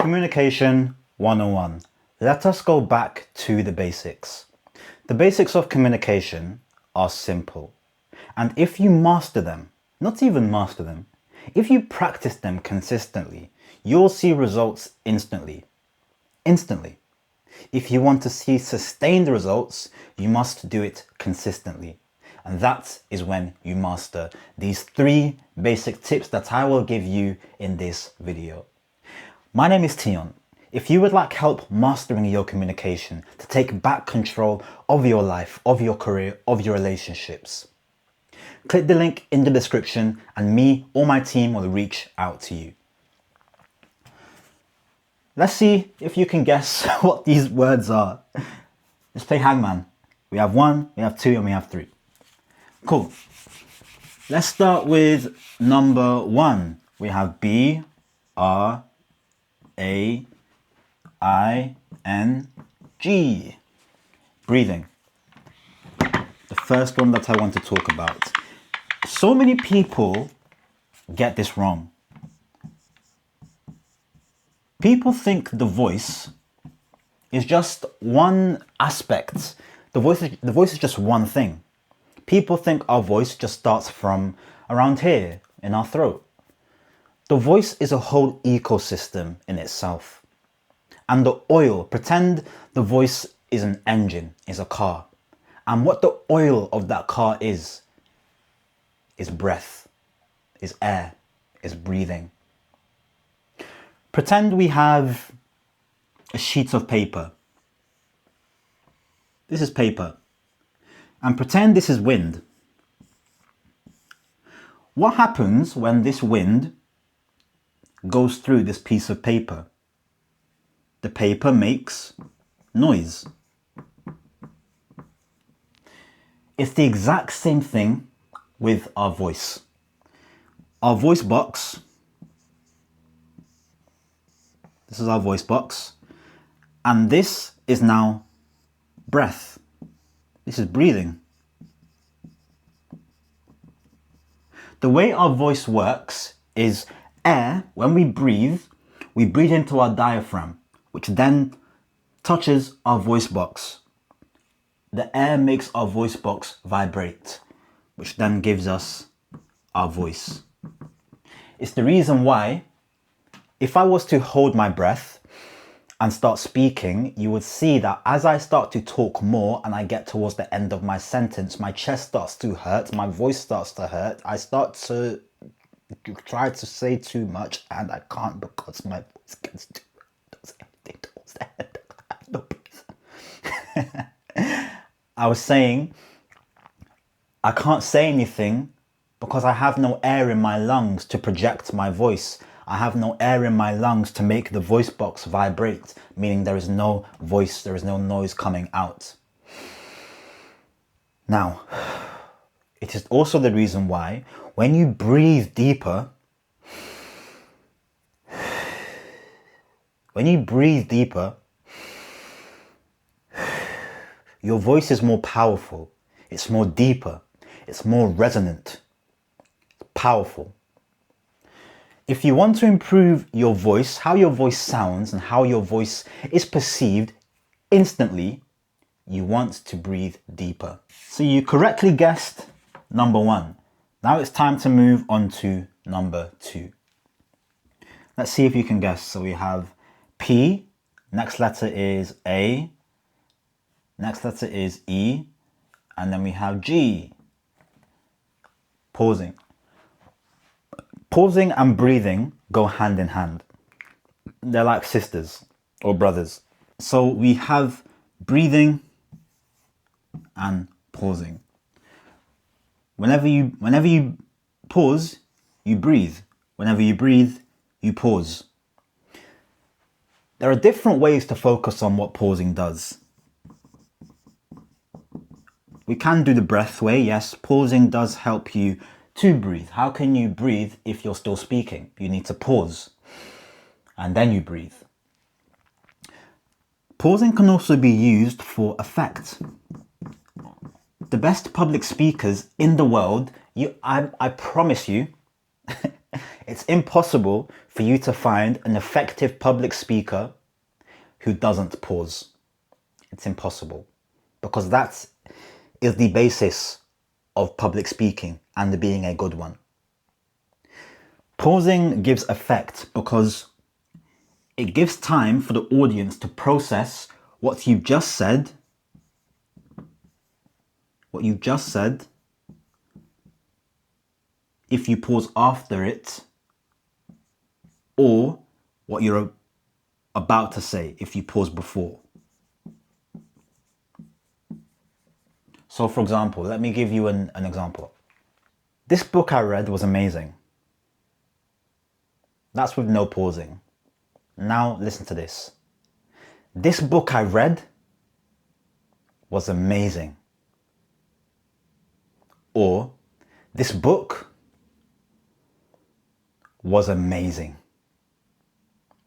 Communication 101. Let us go back to the basics. The basics of communication are simple. And if you master them, not even master them, if you practice them consistently, you'll see results instantly. Instantly. If you want to see sustained results, you must do it consistently. And that is when you master these 3 basic tips that I will give you in this video. My name is Tion. If you would like help mastering your communication, to take back control of your life, of your career, of your relationships, click the link in the description and me or my team will reach out to you. Let's see if you can guess what these words are. Let's play hangman. We have 1, we have 2, and we have 3. Cool. Let's start with number 1. We have B-R-A-I-N-G. Breathing. The first one that I want to talk about. So many people get this wrong. People think the voice is just one aspect. The voice is just one thing. People think our voice just starts from around here in our throat. The voice is a whole ecosystem in itself. And the oil, pretend the voice is an engine, is a car. And what the oil of that car is breath, is air, is breathing. Pretend we have a sheet of paper. This is paper. And pretend this is wind. What happens when this wind goes through this piece of paper? The paper makes noise. It's the exact same thing with our voice. Our voice box, this is our voice box, and this is now breath. This is breathing. The way our voice works is air, when we breathe into our diaphragm, which then touches our voice box. The air makes our voice box vibrate, which then gives us our voice. It's the reason why, if I was to hold my breath and start speaking, you would see that as I start to talk more and I get towards the end of my sentence, my chest starts to hurt, my voice starts to hurt, I start to try to say too much and I can't because my voice gets too does everything towards the end. No breath. I was saying I can't say anything because I have no air in my lungs to project my voice. I have no air in my lungs to make the voice box vibrate, meaning there is no voice, there is no noise coming out. Now, it is also the reason why when you breathe deeper, your voice is more powerful, it's more deeper, it's more resonant, it's powerful. If you want to improve your voice, how your voice sounds and how your voice is perceived instantly, you want to breathe deeper. So you correctly guessed number 1. Now it's time to move on to number 2. Let's see if you can guess. So we have P, next letter is A, next letter is E, and then we have G. Pausing. Pausing and breathing go hand in hand. They're like sisters or brothers. So we have breathing and pausing. Whenever you pause, you breathe. Whenever you breathe, you pause. There are different ways to focus on what pausing does. We can do the breath way, yes. Pausing does help you to breathe. How can you breathe if you're still speaking? You need to pause and then you breathe. Pausing can also be used for effect. The best public speakers in the world, I promise you, It's impossible for you to find an effective public speaker who doesn't pause. It's impossible, because that is the basis of public speaking and being a good one. Pausing gives effect because it gives time for the audience to process what you've just said, if you pause after it, or what you're about to say if you pause before. So for example, let me give you an example. This book I read was amazing. That's with no pausing. Now listen to this. This book I read was amazing. Or, this book was amazing.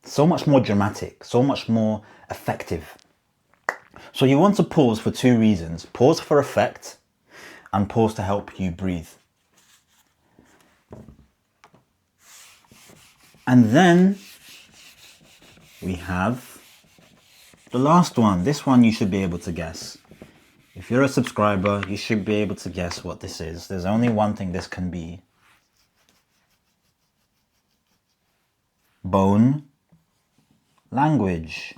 So much more dramatic, so much more effective. So you want to pause for two reasons. Pause for effect and pause to help you breathe. And then we have the last one. This one you should be able to guess. If you're a subscriber, you should be able to guess what this is. There's only one thing this can be. Bone language.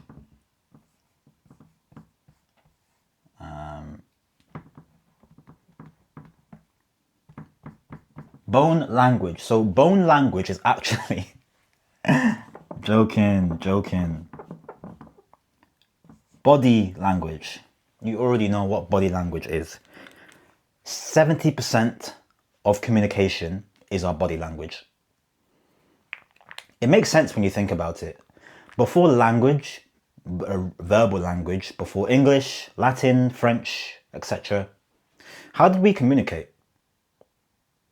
Bone language. So bone language is actually joking. Body language. You already know what body language is. 70% of communication is our body language. It makes sense when you think about it. Before language, verbal language, before English, Latin, French, etc., how did we communicate?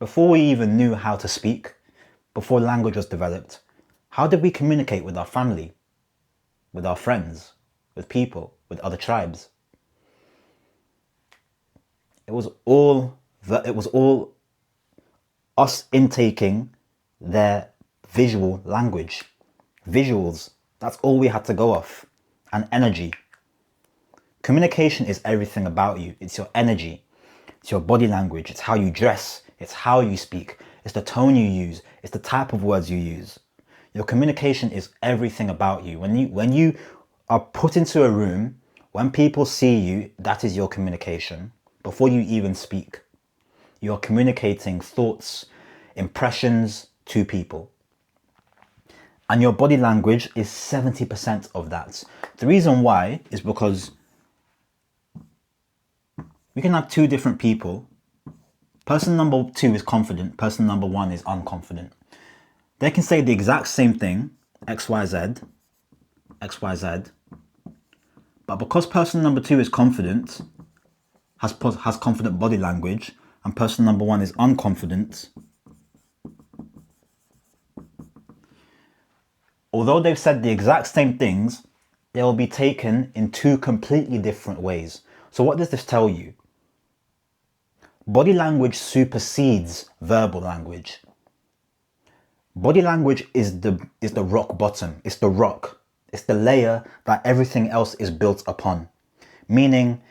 Before we even knew how to speak, before language was developed, how did we communicate with our family, with our friends, with people, with other tribes? It was all us intaking their visual language. Visuals, that's all we had to go off. And energy. Communication is everything about you. It's your energy. It's your body language. It's how you dress. It's how you speak. It's the tone you use. It's the type of words you use. Your communication is everything about you. When you are put into a room, when people see you, that is your communication. Before you even speak, you're communicating thoughts, impressions to people. And your body language is 70% of that. The reason why is because we can have two different people. Person number 2 is confident. Person number 1 is unconfident. They can say the exact same thing, XYZ, but because person number 2 is confident, has confident body language, and person number 1 is unconfident, although they've said the exact same things, they will be taken in two completely different ways. So what does this tell you? Body language supersedes verbal language. Body language is the rock bottom. It's the rock. It's the layer that everything else is built upon. Meaning,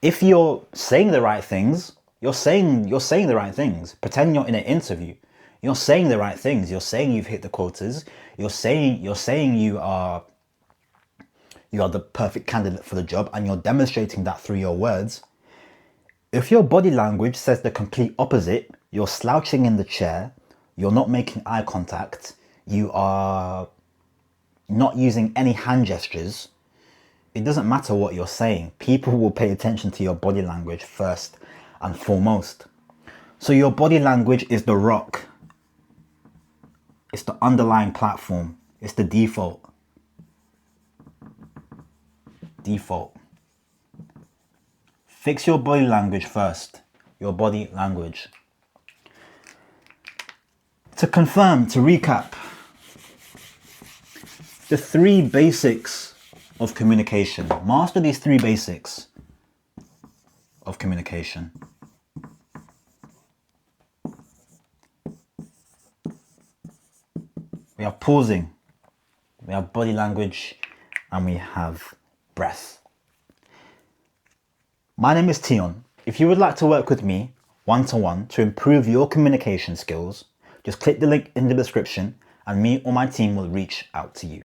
if you're saying the right things, you're saying the right things. Pretend you're in an interview. You're saying the right things. You're saying you've hit the quotas. You're saying you are the perfect candidate for the job, and you're demonstrating that through your words. If your body language says the complete opposite, you're slouching in the chair, you're not making eye contact, you are not using any hand gestures, it doesn't matter what you're saying. People will pay attention to your body language first and foremost. So your body language is the rock. It's the underlying platform. It's the default. Fix your body language first. Your body language. To confirm, to recap, the 3 basics of communication. Master these 3 basics of communication. we have pausing, we have body language, and we have breath. My name is Tion. If you would like to work with me one-to-one to improve your communication skills, just click the link in the description and me or my team will reach out to you.